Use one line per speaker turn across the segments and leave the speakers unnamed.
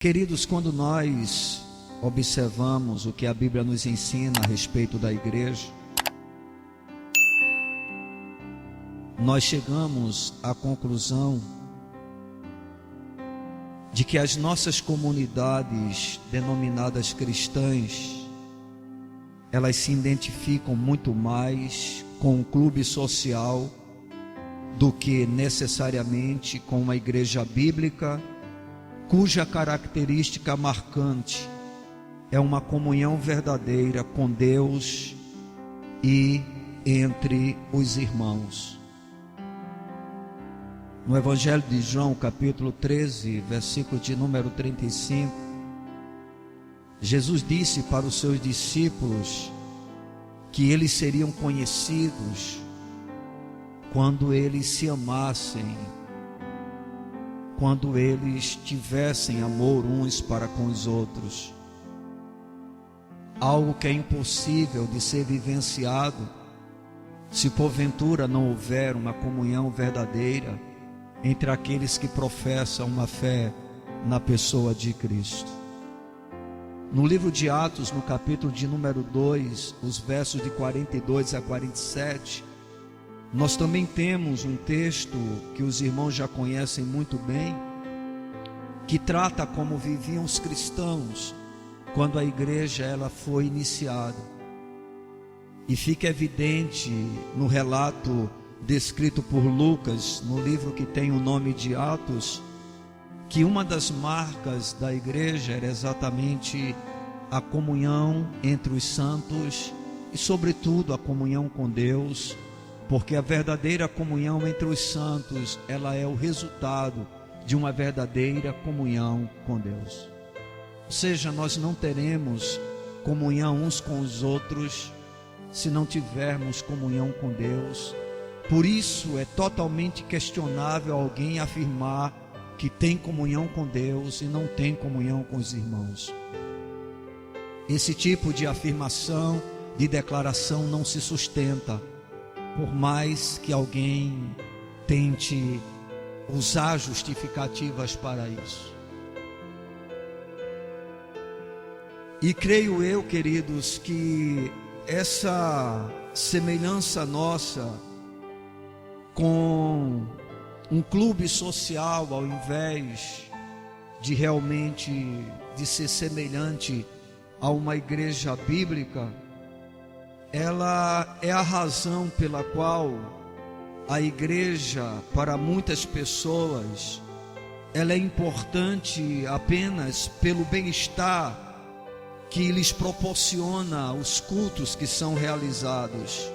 Queridos, quando nós observamos o que a Bíblia nos ensina a respeito da igreja, nós chegamos à conclusão de que as nossas comunidades denominadas cristãs, elas se identificam muito mais com um clube social do que necessariamente com uma igreja bíblica, cuja característica marcante é uma comunhão verdadeira com Deus e entre os irmãos. No Evangelho de João, capítulo 13, versículo de número 35, Jesus disse para os seus discípulos que eles seriam conhecidos quando eles se amassem, quando eles tivessem amor uns para com os outros. Algo que é impossível de ser vivenciado se porventura não houver uma comunhão verdadeira entre aqueles que professam uma fé na pessoa de Cristo. No livro de Atos, no capítulo de número 2, os versos de 42 a 47, nós também temos um texto que os irmãos já conhecem muito bem, que trata como viviam os cristãos quando a igreja ela foi iniciada. E fica evidente no relato descrito por Lucas, no livro que tem o nome de Atos, que uma das marcas da igreja era exatamente a comunhão entre os santos e, sobretudo, a comunhão com Deus, porque a verdadeira comunhão entre os santos, ela é o resultado de uma verdadeira comunhão com Deus. Ou seja, nós não teremos comunhão uns com os outros se não tivermos comunhão com Deus. Por isso é totalmente questionável alguém afirmar que tem comunhão com Deus e não tem comunhão com os irmãos. Esse tipo de afirmação, de declaração não se sustenta, por mais que alguém tente usar justificativas para isso. E creio eu, queridos, que essa semelhança nossa com um clube social, ao invés de realmente de ser semelhante a uma igreja bíblica, ela é a razão pela qual a igreja, para muitas pessoas, ela é importante apenas pelo bem-estar que lhes proporciona os cultos que são realizados.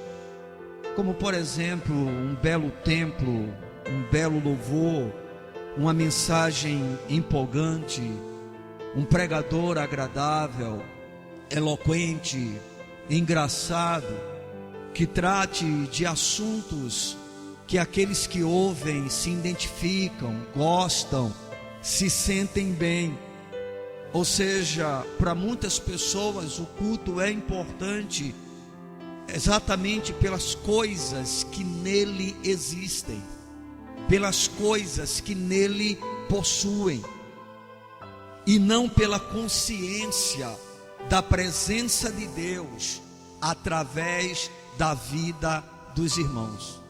Como, por exemplo, um belo templo, um belo louvor, uma mensagem empolgante, um pregador agradável, eloquente, engraçado, que trate de assuntos que aqueles que ouvem se identificam, gostam, se sentem bem. Ou seja, para muitas pessoas o culto é importante exatamente pelas coisas que nele existem, pelas coisas que nele possuem, e não pela consciência da presença de Deus através da vida dos irmãos.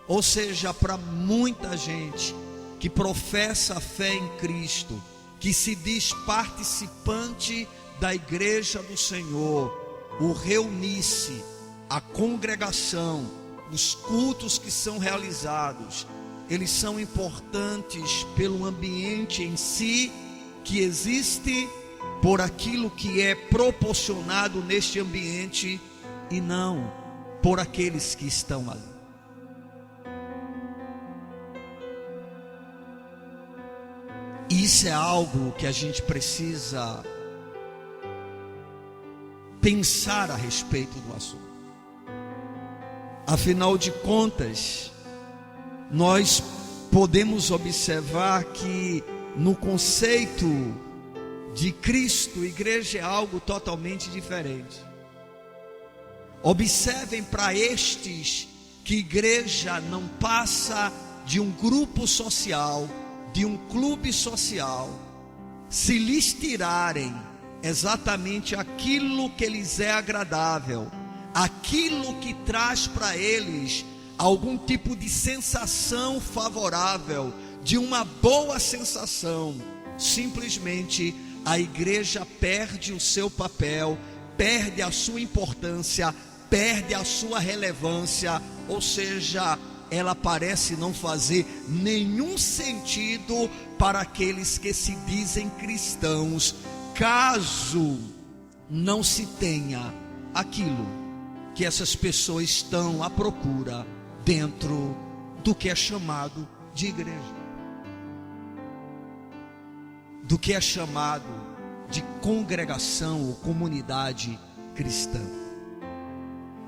Ou seja, para muita gente que professa a fé em Cristo, que se diz participante da igreja do Senhor, o reunir-se, a congregação, os cultos que são realizados, eles são importantes pelo ambiente em si que existe, por aquilo que é proporcionado neste ambiente e não por aqueles que estão ali. Isso é algo que a gente precisa pensar a respeito do assunto. Afinal de contas, nós podemos observar que no conceito de Cristo, igreja é algo totalmente diferente. Observem para estes que igreja não passa de um grupo social, de um clube social, se lhes tirarem exatamente aquilo que lhes é agradável, aquilo que traz para eles algum tipo de sensação favorável, de uma boa sensação, simplesmente a igreja perde o seu papel, perde a sua importância, perde a sua relevância, ou seja, ela parece não fazer nenhum sentido para aqueles que se dizem cristãos, caso não se tenha aquilo que essas pessoas estão à procura dentro do que é chamado de igreja, do que é chamado de congregação ou comunidade cristã.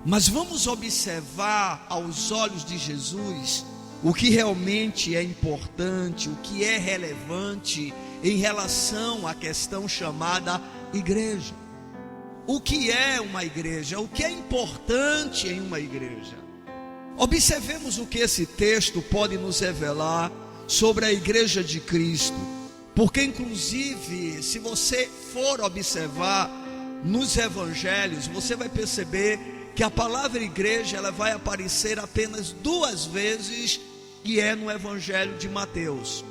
Mas vamos observar aos olhos de Jesus o que realmente é importante, o que é relevante em relação à questão chamada igreja. O que é uma igreja? O que é importante em uma igreja? Observemos o que esse texto pode nos revelar sobre a igreja de Cristo, porque inclusive, se você for observar nos evangelhos, você vai perceber que a palavra igreja ela vai aparecer apenas 2 vezes, e é no evangelho de Mateus.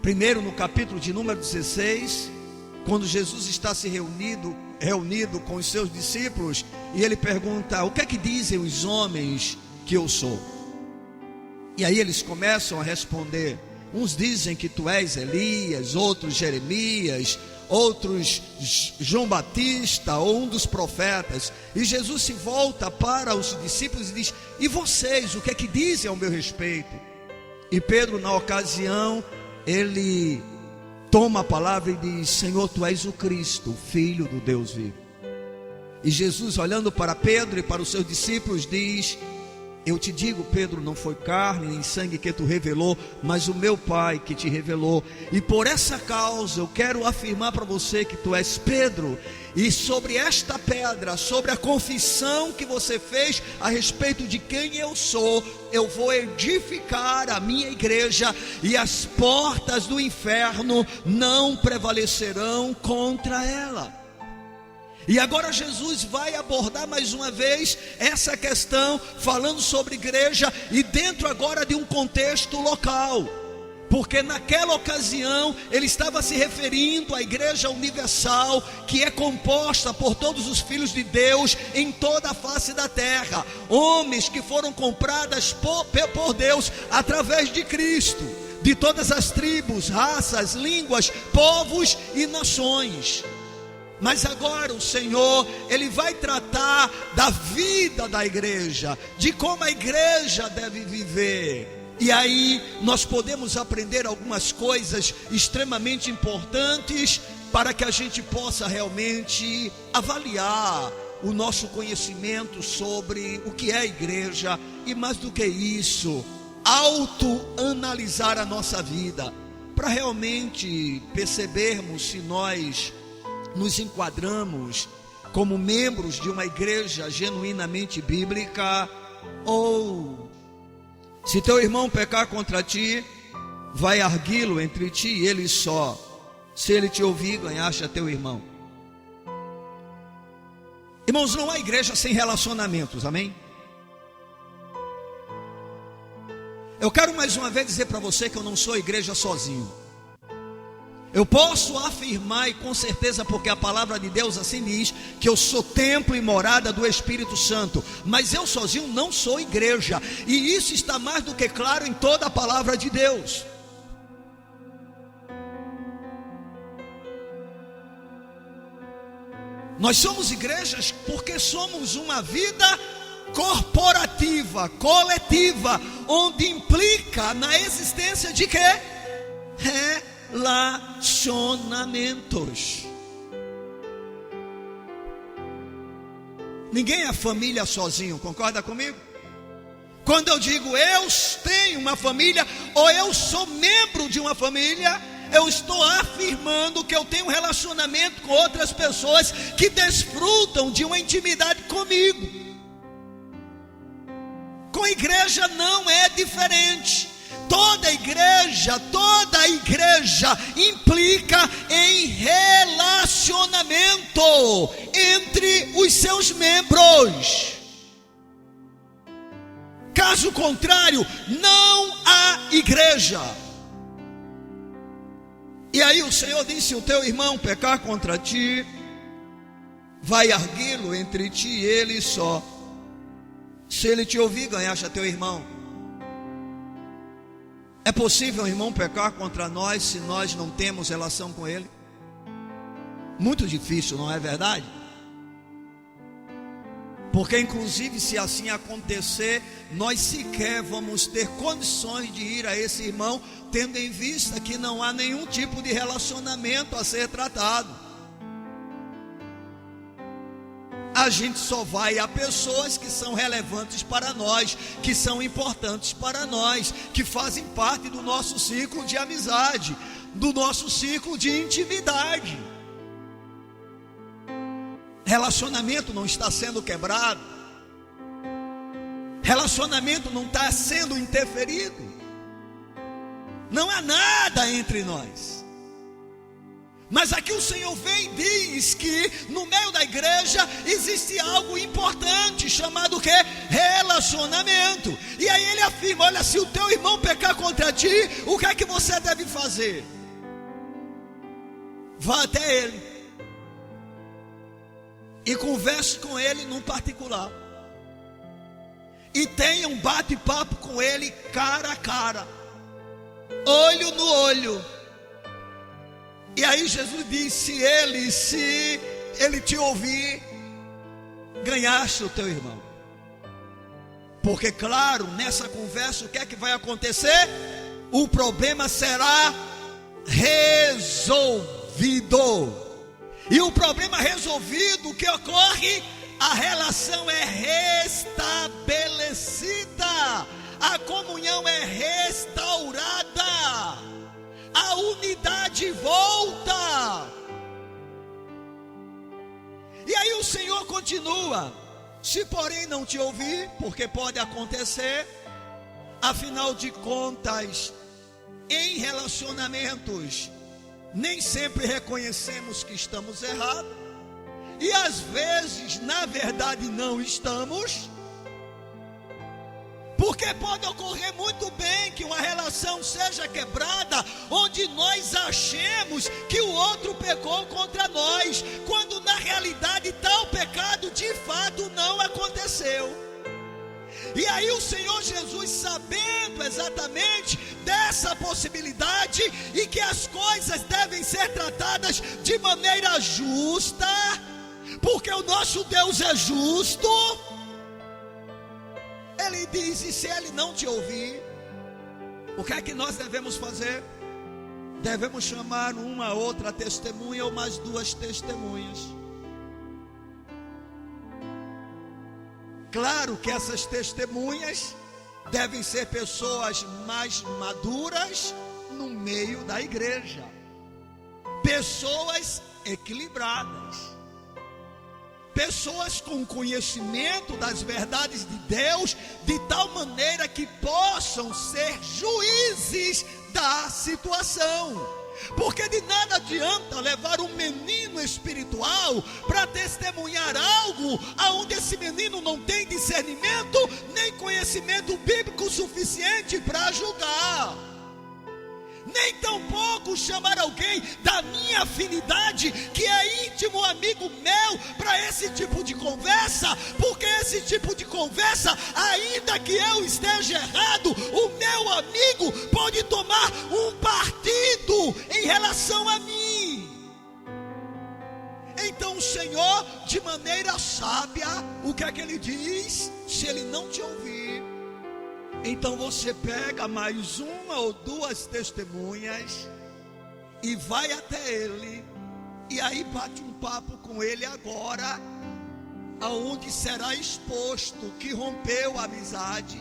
Primeiro no capítulo de número 16, quando Jesus está se reunido com os seus discípulos, e ele pergunta: o que é que dizem os homens que eu sou? E aí eles começam a responder. Uns dizem que tu és Elias, outros Jeremias, outros João Batista ou um dos profetas. E Jesus se volta para os discípulos e diz: e vocês, o que é que dizem ao meu respeito? E Pedro, na ocasião, ele toma a palavra e diz: Senhor, tu és o Cristo, o Filho do Deus vivo. E Jesus, olhando para Pedro e para os seus discípulos, diz: eu te digo, Pedro, não foi carne nem sangue que tu revelou, mas o meu Pai que te revelou. E por essa causa eu quero afirmar para você que tu és Pedro, e sobre esta pedra, sobre a confissão que você fez a respeito de quem eu sou, eu vou edificar a minha igreja, e as portas do inferno não prevalecerão contra ela. E agora Jesus vai abordar mais uma vez essa questão, falando sobre igreja, e dentro agora de um contexto local, porque naquela ocasião ele estava se referindo à igreja universal, que é composta por todos os filhos de Deus em toda a face da terra, homens que foram comprados por Deus através de Cristo, de todas as tribos, raças, línguas, povos e nações. Mas agora o Senhor, Ele vai tratar da vida da igreja, de como a igreja deve viver. E aí nós podemos aprender algumas coisas extremamente importantes, para que a gente possa realmente avaliar o nosso conhecimento sobre o que é a igreja, e mais do que isso, autoanalisar a nossa vida, para realmente percebermos se nós nos enquadramos como membros de uma igreja genuinamente bíblica, ou se teu irmão pecar contra ti, vai arguí-lo entre ti e ele só. Se ele te ouvir, ganhaste a teu irmão. Irmãos, não há igreja sem relacionamentos, amém? Eu quero mais uma vez dizer para você que eu não sou igreja sozinho. Eu posso afirmar, e com certeza, porque a palavra de Deus assim diz, que eu sou templo e morada do Espírito Santo. Mas eu sozinho não sou igreja, e isso está mais do que claro em toda a palavra de Deus. Nós somos igrejas porque somos uma vida corporativa, coletiva, onde implica na existência de quê? Relacionamentos. Ninguém é família sozinho, concorda comigo? Quando eu digo eu tenho uma família, ou eu sou membro de uma família, eu estou afirmando que eu tenho um relacionamento com outras pessoas que desfrutam de uma intimidade comigo. Com a igreja não é diferente. Toda igreja implica em relacionamento entre os seus membros. Caso contrário, não há igreja. E aí o Senhor disse: se o teu irmão pecar contra ti, vai arguí-lo entre ti e ele só. Se ele te ouvir, ganhaste a teu irmão. É possível um irmão pecar contra nós se nós não temos relação com ele? Muito difícil, não é verdade? Porque inclusive se assim acontecer, nós sequer vamos ter condições de ir a esse irmão, tendo em vista que não há nenhum tipo de relacionamento a ser tratado. A gente só vai a pessoas que são relevantes para nós, que são importantes para nós, que fazem parte do nosso ciclo de amizade, do nosso ciclo de intimidade. Relacionamento não está sendo quebrado, relacionamento não está sendo interferido, não há nada entre nós. Mas aqui o Senhor vem e diz que no meio da igreja existe algo importante, chamado o quê? Relacionamento. E aí ele afirma: olha, se o teu irmão pecar contra ti, o que é que você deve fazer? Vá até ele e converse com ele num particular, e tenha um bate-papo com ele cara a cara, olho no olho. E aí Jesus disse: se ele te ouvir, ganhaste o teu irmão. Porque claro, nessa conversa o que é que vai acontecer? O problema será resolvido. E o problema resolvido, o que ocorre? A relação é restabelecida, a comunhão é restaurada, a unidade volta. E aí o Senhor continua: se porém não te ouvir, porque pode acontecer, afinal de contas, em relacionamentos, nem sempre reconhecemos que estamos errados, e às vezes, na verdade, não estamos. Porque pode ocorrer muito bem que uma relação seja quebrada, onde nós achemos que o outro pecou contra nós, quando na realidade tal pecado de fato não aconteceu. E aí o Senhor Jesus, sabendo exatamente dessa possibilidade, e que as coisas devem ser tratadas de maneira justa, porque o nosso Deus é justo, Ele diz: e se ele não te ouvir, o que é que nós devemos fazer? Devemos chamar uma outra testemunha, ou mais duas testemunhas. Claro que essas testemunhas devem ser pessoas mais maduras no meio da igreja, pessoas equilibradas, pessoas com conhecimento das verdades de Deus, de tal maneira que possam ser juízes da situação. Porque de nada adianta levar um menino espiritual para testemunhar algo aonde esse menino não tem discernimento nem conhecimento bíblico suficiente para julgar. Nem tampouco chamar alguém da minha afinidade, que é íntimo amigo meu, para esse tipo de conversa, porque esse tipo de conversa, ainda que eu esteja errado, o meu amigo pode tomar um partido em relação a mim. Então o Senhor, de maneira sábia, o que é que Ele diz? Se ele não te ouvir, então você pega mais uma ou duas testemunhas e vai até ele, e aí bate um papo com ele agora, aonde será exposto o que rompeu a amizade,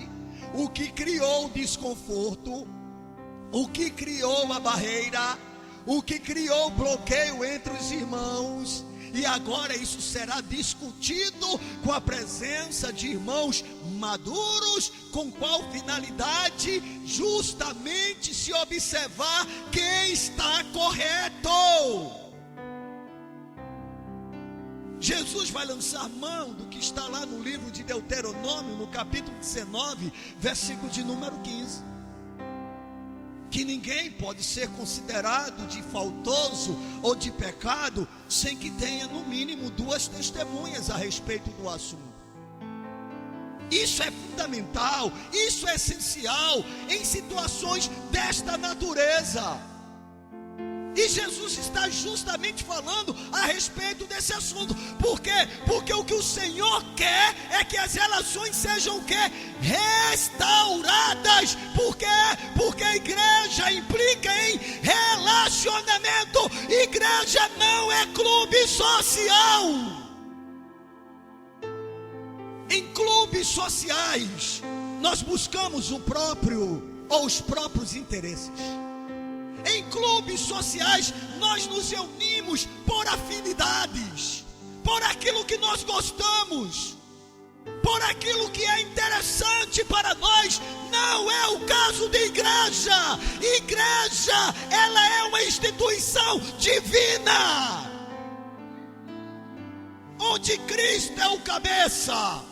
o que criou o desconforto, o que criou a barreira, o que criou o bloqueio entre os irmãos. e agora isso será discutido com a presença de irmãos maduros. Com qual finalidade? Justamente se observar quem está correto. Jesus vai lançar mão do que está lá no livro de Deuteronômio, no capítulo 19, versículo de número 15. Que ninguém pode ser considerado de faltoso ou de pecado sem que tenha no mínimo 2 testemunhas a respeito do assunto. Isso é fundamental, isso é essencial em situações desta natureza. E Jesus está justamente falando a respeito desse assunto. Por quê? Porque o que o Senhor quer é que as relações sejam o quê? Restauradas. Por quê? Porque a igreja implica em relacionamento. Igreja não é clube social. Em clubes sociais, nós buscamos o próprio ou os próprios interesses. Em clubes sociais, nós nos reunimos por afinidades, por aquilo que nós gostamos, por aquilo que é interessante para nós. Não é o caso de igreja. Igreja, ela é uma instituição divina, onde Cristo é o cabeça.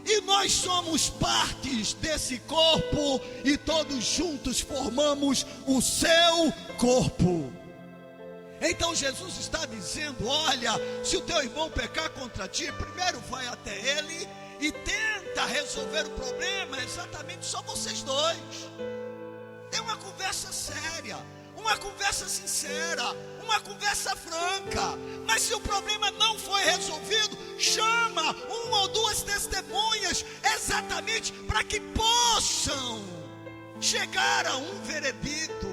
E nós somos partes desse corpo, e todos juntos formamos o seu corpo. Então Jesus está dizendo: olha, se o teu irmão pecar contra ti, primeiro vai até ele e tenta resolver o problema, exatamente só vocês dois. É uma conversa séria, uma conversa sincera, uma conversa franca. Mas se o problema não foi resolvido, chama 1 ou 2 testemunhas, exatamente para que possam chegar a um veredito,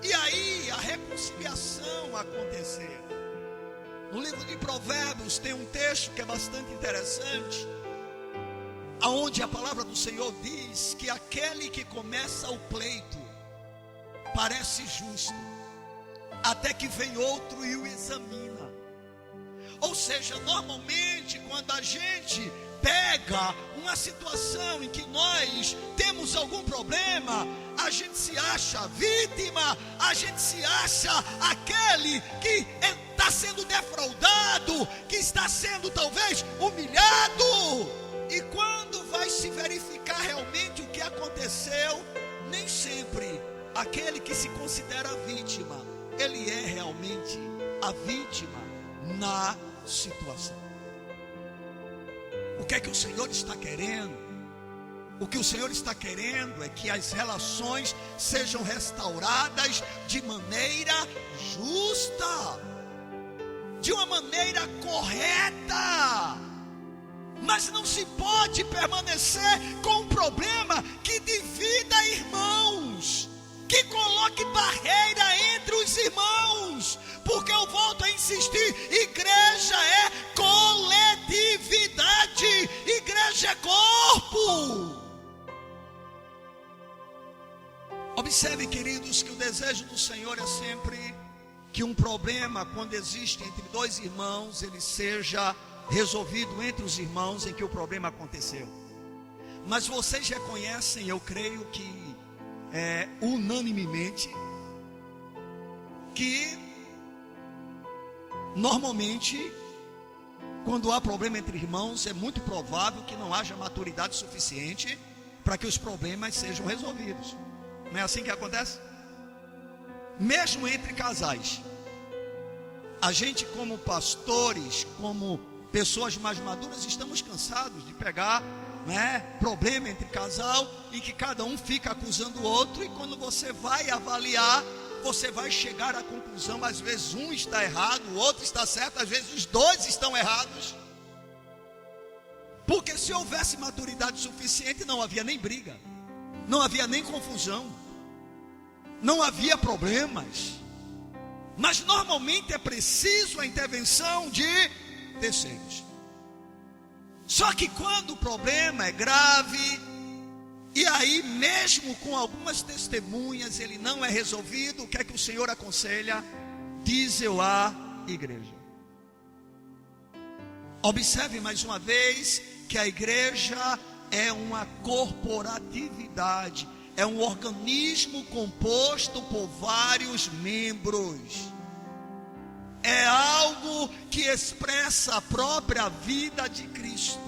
e aí a reconciliação acontecer. No livro de Provérbios tem um texto que é bastante interessante, aonde a palavra do Senhor diz que aquele que começa o pleito parece justo, até que vem outro e o examina. Ou seja, normalmente quando a gente pega uma situação em que nós temos algum problema, a gente se acha vítima, a gente se acha aquele que está sendo defraudado, que está sendo talvez humilhado. E quando vai se verificar realmente o que aconteceu, nem sempre aquele que se considera vítima, ele é realmente a vítima na situação. O que é que o Senhor está querendo? O que o Senhor está querendo é que as relações sejam restauradas de maneira justa, de uma maneira correta. Mas não se pode permanecer com um problema que divida irmãos, que coloque barreira entre os irmãos. Porque eu volto a insistir, igreja é coletividade, igreja é corpo. Observe, queridos, que o desejo do Senhor é sempre que um problema, quando existe entre 2 irmãos, ele seja resolvido entre os irmãos em que o problema aconteceu. Mas vocês reconhecem, eu creio que unanimemente, que normalmente quando há problema entre irmãos, é muito provável que não haja maturidade suficiente para que os problemas sejam resolvidos. Não é assim que acontece? Mesmo entre casais, a gente como pastores, como pessoas mais maduras, estamos cansados de pegar problema entre casal e que cada um fica acusando o outro, e quando você vai avaliar, você vai chegar à conclusão, às vezes um está errado, o outro está certo, às vezes os dois estão errados. Porque se houvesse maturidade suficiente, não havia nem briga, não havia nem confusão, não havia problemas. Mas normalmente é preciso a intervenção de terceiros. Só que quando o problema é grave, e aí mesmo com algumas testemunhas ele não é resolvido, o que é que o Senhor aconselha? Diz eu à igreja: Observe mais uma vez que a igreja é uma corporatividade, é um organismo composto por vários membros. É algo que expressa a própria vida de Cristo.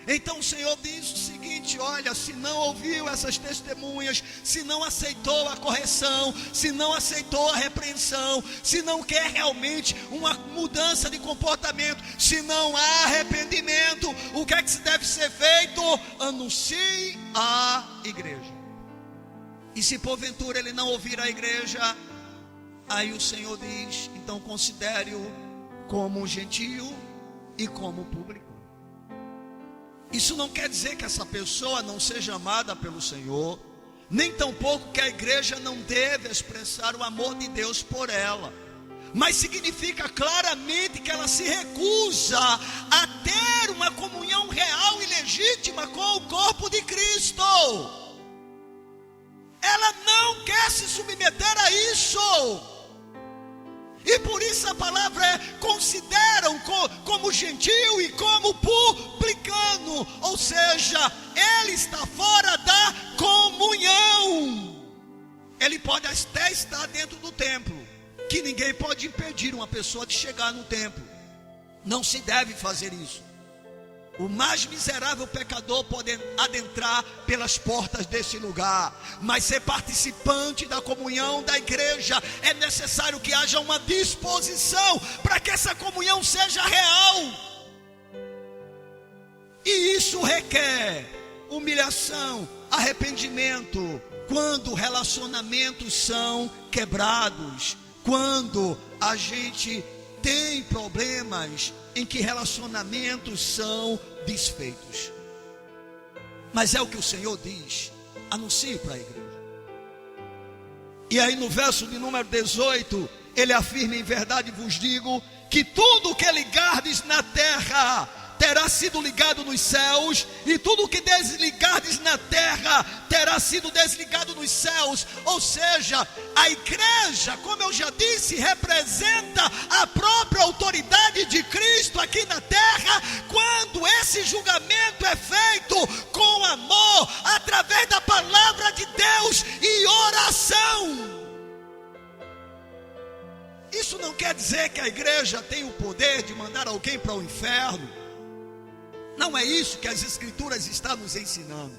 Então o Senhor diz o seguinte: olha, se não ouviu essas testemunhas, se não aceitou a correção, se não aceitou a repreensão, se não quer realmente uma mudança de comportamento, se não há arrependimento, o que é que se deve ser feito? Anuncie a igreja. E se porventura ele não ouvir a igreja, aí o Senhor diz: então considere-o como gentio e como público. Isso não quer dizer que essa pessoa não seja amada pelo Senhor, nem tampouco que a igreja não deve expressar o amor de Deus por ela, mas significa claramente que ela se recusa a ter uma comunhão real e legítima com o corpo de Cristo. Ela não quer se submeter a isso. E por isso a palavra é: consideram como gentio e como publicano. Ou seja, ele está fora da comunhão. Ele pode até estar dentro do templo, que ninguém pode impedir uma pessoa de chegar no templo. Não se deve fazer isso. O mais miserável pecador pode adentrar pelas portas desse lugar, mas ser participante da comunhão da igreja, é necessário que haja uma disposição para que essa comunhão seja real. E isso requer humilhação, arrependimento, quando relacionamentos são quebrados, quando a gente tem problemas em que relacionamentos são desfeitos. Mas é o que o Senhor diz: anuncie para a igreja. E aí no verso de número 18, ele afirma: em verdade vos digo que tudo o que ligardes na terra terá sido ligado nos céus, e tudo o que desligardes na terra terá sido desligado nos céus. Ou seja, a igreja, como eu já disse, representa a própria autoridade de Cristo aqui na terra, quando esse julgamento é feito com amor, através da palavra de Deus e oração. Isso não quer dizer que a igreja tem o poder de mandar alguém para o inferno. Não é isso que as Escrituras estão nos ensinando.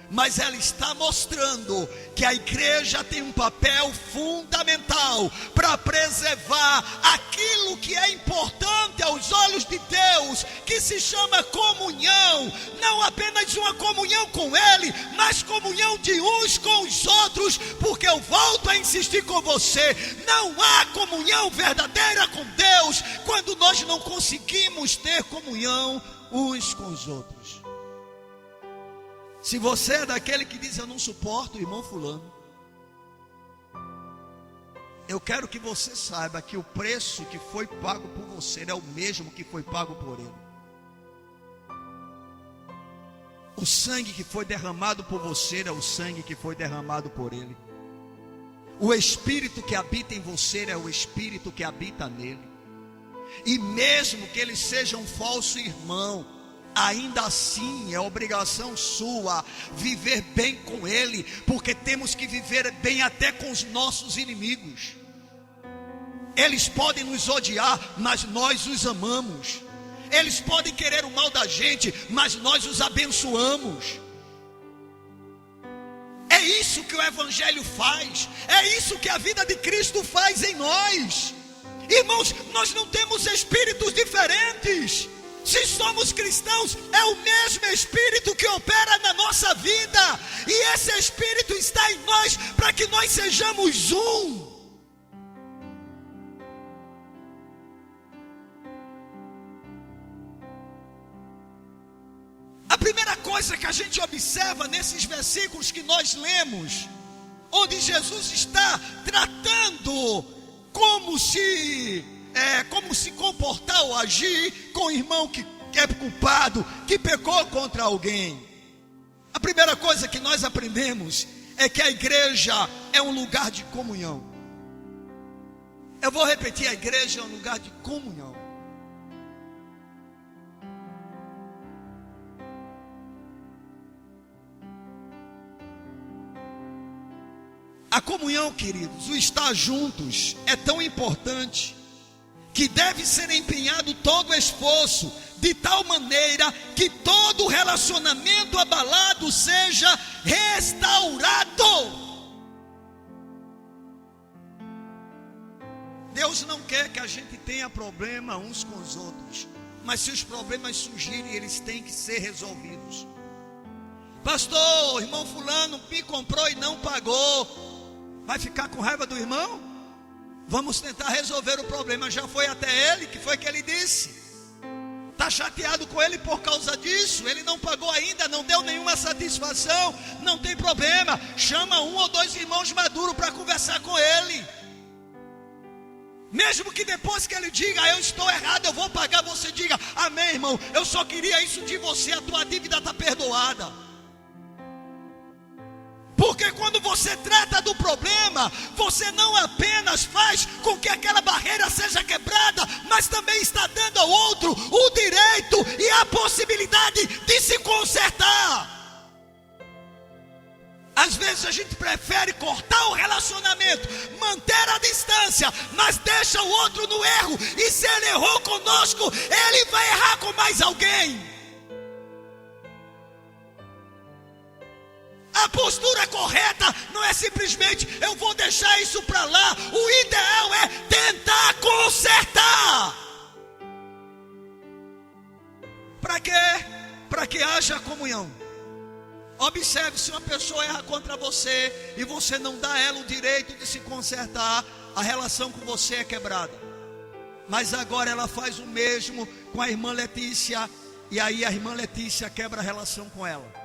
Mas ela está mostrando que a igreja tem um papel fundamental para preservar aquilo que é importante aos olhos de Deus, que se chama comunhão. Não apenas uma comunhão com Ele, mas comunhão de uns com os outros. Porque eu volto a insistir com você: não há comunhão verdadeira com Deus quando nós não conseguimos ter comunhão uns com os outros. Se você é daquele que diz: eu não suporto o irmão fulano, eu quero que você saiba que o preço que foi pago por você é o mesmo que foi pago por ele. O sangue que foi derramado por você é o sangue que foi derramado por ele. O Espírito que habita em você é o Espírito que habita nele. E mesmo que ele seja um falso irmão, ainda assim é obrigação sua viver bem com ele, porque temos que viver bem até com os nossos inimigos. Eles podem nos odiar, mas nós os amamos. Eles podem querer o mal da gente, mas nós os abençoamos. É isso que o Evangelho faz. É isso que a vida de Cristo faz em nós. Irmãos, nós não temos espíritos diferentes. Se somos cristãos, é o mesmo Espírito que opera na nossa vida. E esse Espírito está em nós para que nós sejamos um. A primeira coisa que a gente observa nesses versículos que nós lemos, onde Jesus está tratando como se comportar ou agir com o irmão que é culpado, que pecou contra alguém. A primeira coisa que nós aprendemos é que a igreja é um lugar de comunhão. Eu vou repetir: a igreja é um lugar de comunhão. A comunhão, queridos, o estar juntos é tão importante que deve ser empenhado todo o esforço, de tal maneira que todo relacionamento abalado seja restaurado. Deus não quer que a gente tenha problema uns com os outros, mas se os problemas surgirem, eles têm que ser resolvidos. Pastor, irmão fulano me comprou e não pagou, vai ficar com raiva do irmão? Vamos tentar resolver o problema. Já foi até ele, que foi que ele disse? Está chateado com ele por causa disso? Ele não pagou ainda, não deu nenhuma satisfação. Não tem problema, chama um ou dois irmãos maduros para conversar com ele. Mesmo que depois que ele diga, eu estou errado, eu vou pagar, você diga, amém, irmão, eu só queria isso de você, a tua dívida está perdoada. Porque quando você trata do problema, você não apenas faz com que aquela barreira seja quebrada, mas também está dando ao outro o direito e a possibilidade de se consertar. Às vezes a gente prefere cortar o relacionamento, manter a distância, mas deixa o outro no erro. E se ele errou conosco, ele vai errar com mais alguém. A postura correta não é simplesmente eu vou deixar isso para lá. O ideal é tentar consertar. Para quê? Para que haja comunhão. Observe, se uma pessoa erra contra você e você não dá a ela o direito de se consertar, a relação com você é quebrada. Mas agora ela faz o mesmo com a irmã Letícia, e aí a irmã Letícia quebra a relação com ela.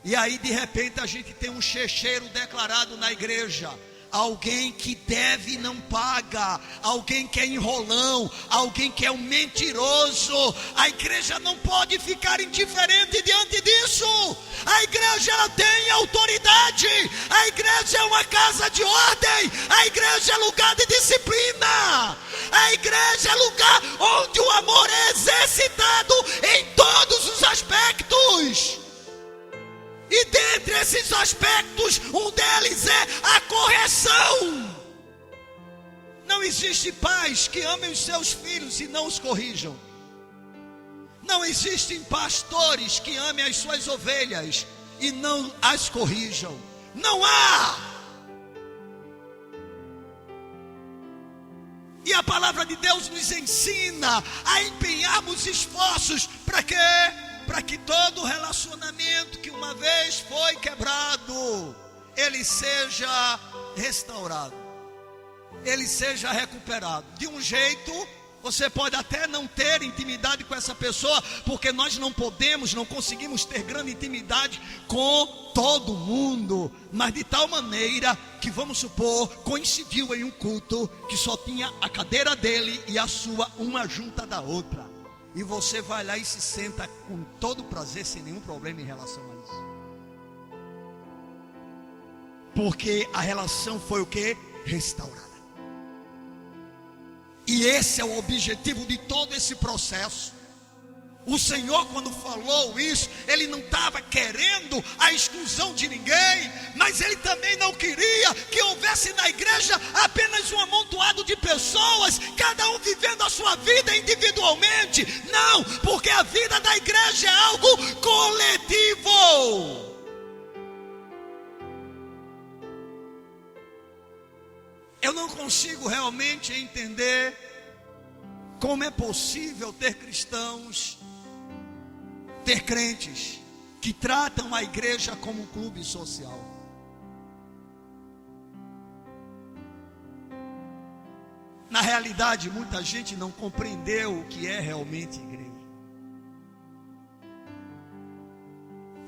E aí de repente a gente tem um checheiro declarado na igreja. Alguém que deve e não paga, alguém que é enrolão, alguém que é um mentiroso. A igreja não pode ficar indiferente diante disso. A igreja, ela tem autoridade. A igreja é uma casa de ordem. A igreja é lugar de disciplina. A igreja é lugar onde o amor é exercitado em todos os aspectos. E dentre esses aspectos, um deles é a correção. Não existe pais que amem os seus filhos e não os corrijam. Não existem pastores que amem as suas ovelhas e não as corrijam. Não há. E a palavra de Deus nos ensina a empenharmos esforços para quê? Para que todo relacionamento que uma vez foi quebrado, ele seja restaurado, ele seja recuperado. De um jeito, você pode até não ter intimidade com essa pessoa, porque nós não conseguimos ter grande intimidade com todo mundo, mas de tal maneira que, vamos supor, coincidiu em um culto que só tinha a cadeira dele e a sua uma junta da outra. E você vai lá e se senta com todo prazer, sem nenhum problema em relação a isso. Porque a relação foi o quê? Restaurada. E esse é o objetivo de todo esse processo. O Senhor, quando falou isso, Ele não estava querendo a exclusão de ninguém, mas Ele também não queria que houvesse na igreja apenas um amontoado de pessoas, cada um vivendo a sua vida individualmente. Não, porque a vida da igreja é algo coletivo. Eu não consigo realmente entender como é possível ter cristãos, ter crentes que tratam a igreja como um clube social. Na realidade, muita gente não compreendeu o que é realmente igreja.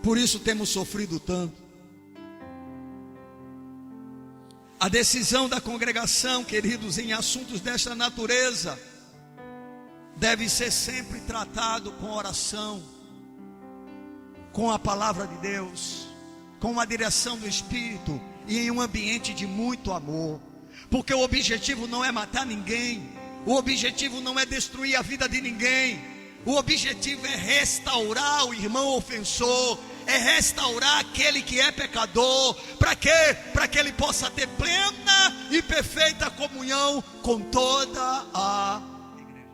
Por isso temos sofrido tanto. A decisão da congregação, queridos, em assuntos desta natureza, deve ser sempre tratado com oração, com a palavra de Deus, com a direção do Espírito e em um ambiente de muito amor. Porque o objetivo não é matar ninguém, o objetivo não é destruir a vida de ninguém, o objetivo é restaurar o irmão ofensor, é restaurar aquele que é pecador. Para quê? Para que ele possa ter plena e perfeita comunhão com toda a igreja.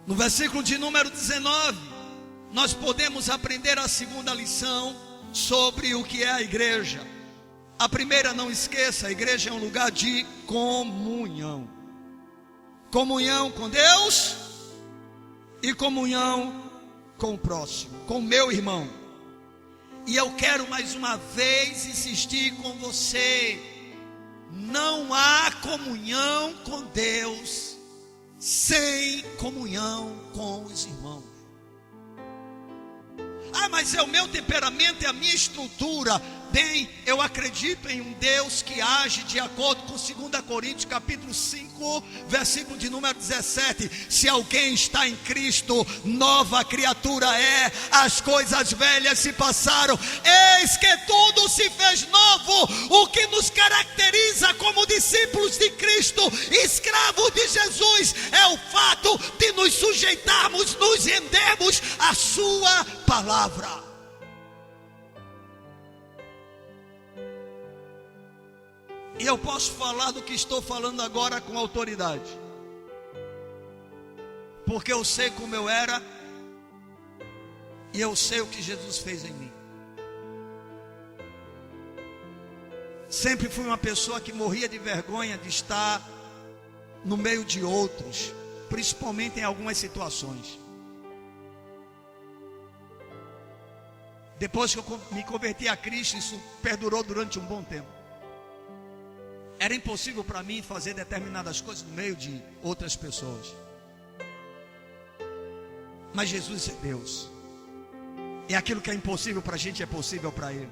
No versículo de número 19, nós podemos aprender a segunda lição sobre o que é a igreja. A primeira, não esqueça, a igreja é um lugar de comunhão. Comunhão com Deus e comunhão com o próximo, com o meu irmão. E eu quero mais uma vez insistir com você: não há comunhão com Deus sem comunhão com os irmãos. Ah, mas é o meu temperamento, é a minha estrutura. Bem, eu acredito em um Deus que age de acordo com 2 Coríntios capítulo 5, versículo de número 17. Se alguém está em Cristo, nova criatura é. As coisas velhas se passaram, eis que tudo se fez novo. O que nos caracteriza como discípulos de Cristo, escravos de Jesus, é o fato de nos sujeitarmos, nos rendermos à sua palavra. E eu posso falar do que estou falando agora com autoridade, porque eu sei como eu era, e eu sei o que Jesus fez em mim. Sempre fui uma pessoa que morria de vergonha de estar no meio de outros, principalmente em algumas situações. Depois que eu me converti a Cristo, isso perdurou durante um bom tempo. Era impossível para mim fazer determinadas coisas no meio de outras pessoas. Mas Jesus é Deus. E aquilo que é impossível para a gente é possível para Ele.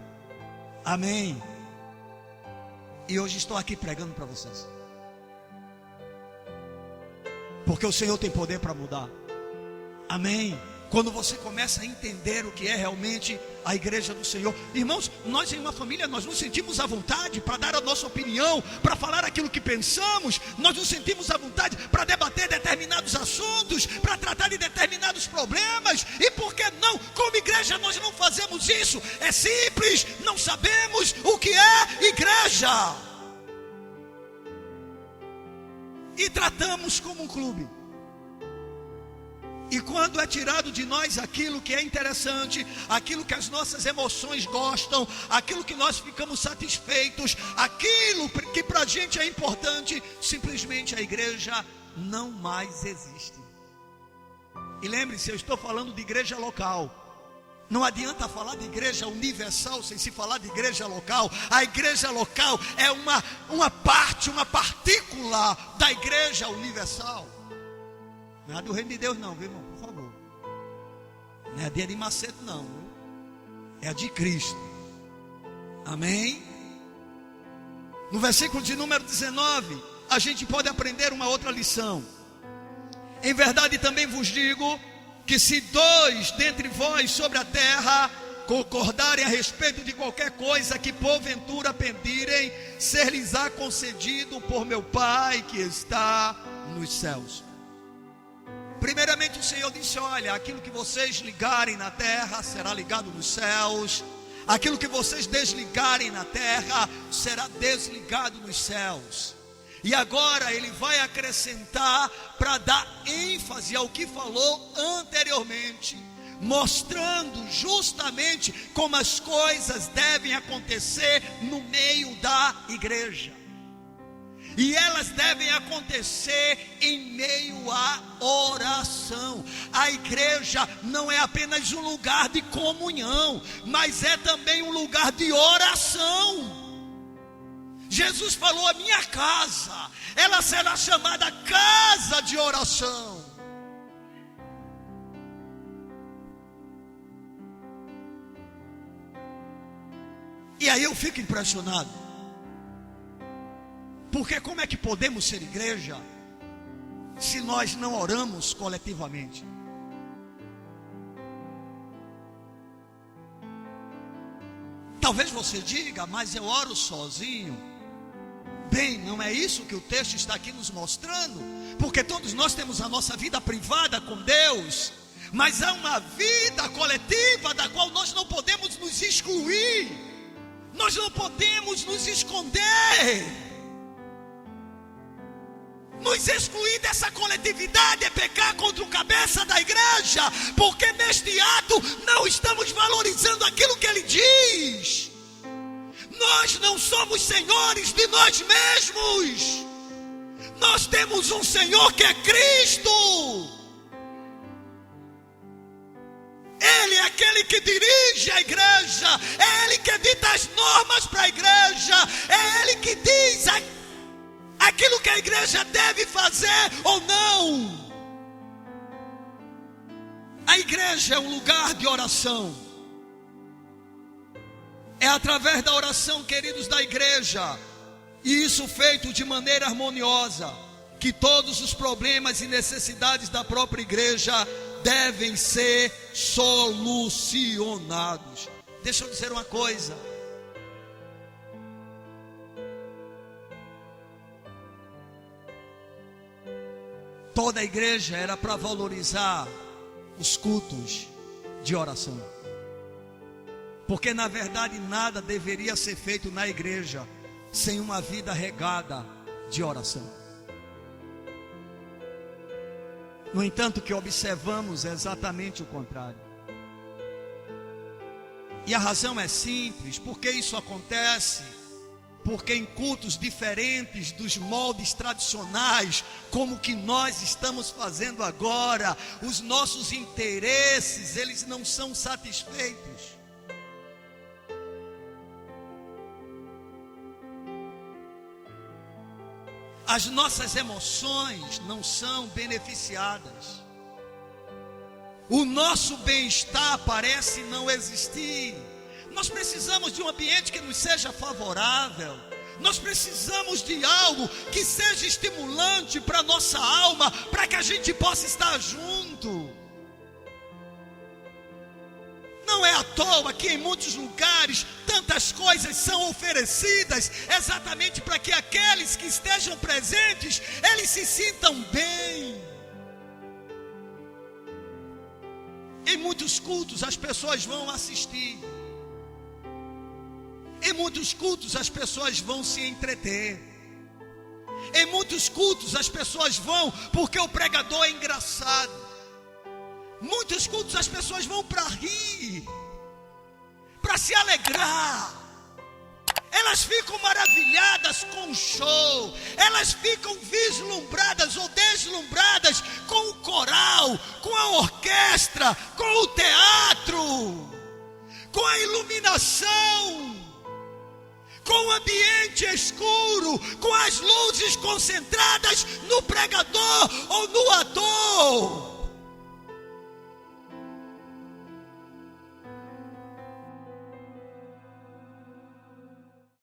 Amém. E hoje estou aqui pregando para vocês, porque o Senhor tem poder para mudar. Amém. Quando você começa a entender o que é realmente a igreja do Senhor. Irmãos, nós em uma família, nós nos sentimos à vontade para dar a nossa opinião, para falar aquilo que pensamos. Nós nos sentimos à vontade para debater determinados assuntos, para tratar de determinados problemas. E por que não? Como igreja nós não fazemos isso. É simples, não sabemos o que é igreja. E tratamos como um clube. E quando é tirado de nós aquilo que é interessante, aquilo que as nossas emoções gostam, aquilo que nós ficamos satisfeitos, aquilo que para a gente é importante, simplesmente a igreja não mais existe. E lembre-se, eu estou falando de igreja local. Não adianta falar de igreja universal sem se falar de igreja local. A igreja local é uma parte, uma partícula da igreja universal. Não é do reino de Deus não, viu, irmão? Por favor. Não é a de Macedo não, viu? É a de Cristo. Amém? No versículo de número 19, a gente pode aprender uma outra lição. Em verdade também vos digo, que se dois dentre vós sobre a terra concordarem a respeito de qualquer coisa que porventura pedirem, ser-lhes-á concedido por meu Pai que está nos céus. Primeiramente o Senhor disse: olha, aquilo que vocês ligarem na terra será ligado nos céus, aquilo que vocês desligarem na terra será desligado nos céus. E agora ele vai acrescentar para dar ênfase ao que falou anteriormente, mostrando justamente como as coisas devem acontecer no meio da igreja. E elas devem acontecer em meio à oração. A igreja não é apenas um lugar de comunhão, mas é também um lugar de oração. Jesus falou: a minha casa, ela será chamada casa de oração. E aí eu fico impressionado, porque como é que podemos ser igreja se nós não oramos coletivamente? Talvez você diga: mas eu oro sozinho. Bem, não é isso que o texto está aqui nos mostrando, porque todos nós temos a nossa vida privada com Deus, mas há uma vida coletiva da qual nós não podemos nos excluir, nós não podemos nos esconder. Nos excluir dessa coletividade é pecar contra o cabeça da igreja, porque neste ato não estamos valorizando aquilo que ele diz. Nós não somos senhores de nós mesmos. Nós temos um Senhor que é Cristo. Ele é aquele que dirige a igreja. É Ele que dita as normas para a igreja. É Ele que diz aquilo que a igreja deve fazer ou não. A igreja é um lugar de oração. É através da oração, queridos, da igreja, e isso feito de maneira harmoniosa, que todos os problemas e necessidades da própria igreja devem ser solucionados. Deixa eu dizer uma coisa. Toda a igreja era para valorizar os cultos de oração. Porque na verdade nada deveria ser feito na igreja sem uma vida regada de oração. No entanto, o que observamos é exatamente o contrário. E a razão é simples. Por que isso acontece? Porque em cultos diferentes dos moldes tradicionais, como o que nós estamos fazendo agora, os nossos interesses, eles não são satisfeitos. As nossas emoções não são beneficiadas. O nosso bem-estar parece não existir. Nós precisamos de um ambiente que nos seja favorável. Nós precisamos de algo que seja estimulante para a nossa alma, para que a gente possa estar junto. Não é à toa que em muitos lugares tantas coisas são oferecidas, exatamente para que aqueles que estejam presentes, eles se sintam bem. Em muitos cultos as pessoas vão assistir. Em muitos cultos as pessoas vão se entreter. Em muitos cultos as pessoas vão porque o pregador é engraçado. Muitos cultos as pessoas vão para rir, para se alegrar. Elas ficam maravilhadas com o show. Elas ficam vislumbradas ou deslumbradas com o coral, com a orquestra, com o teatro, com a iluminação, com o ambiente escuro, com as luzes concentradas no pregador ou no ator.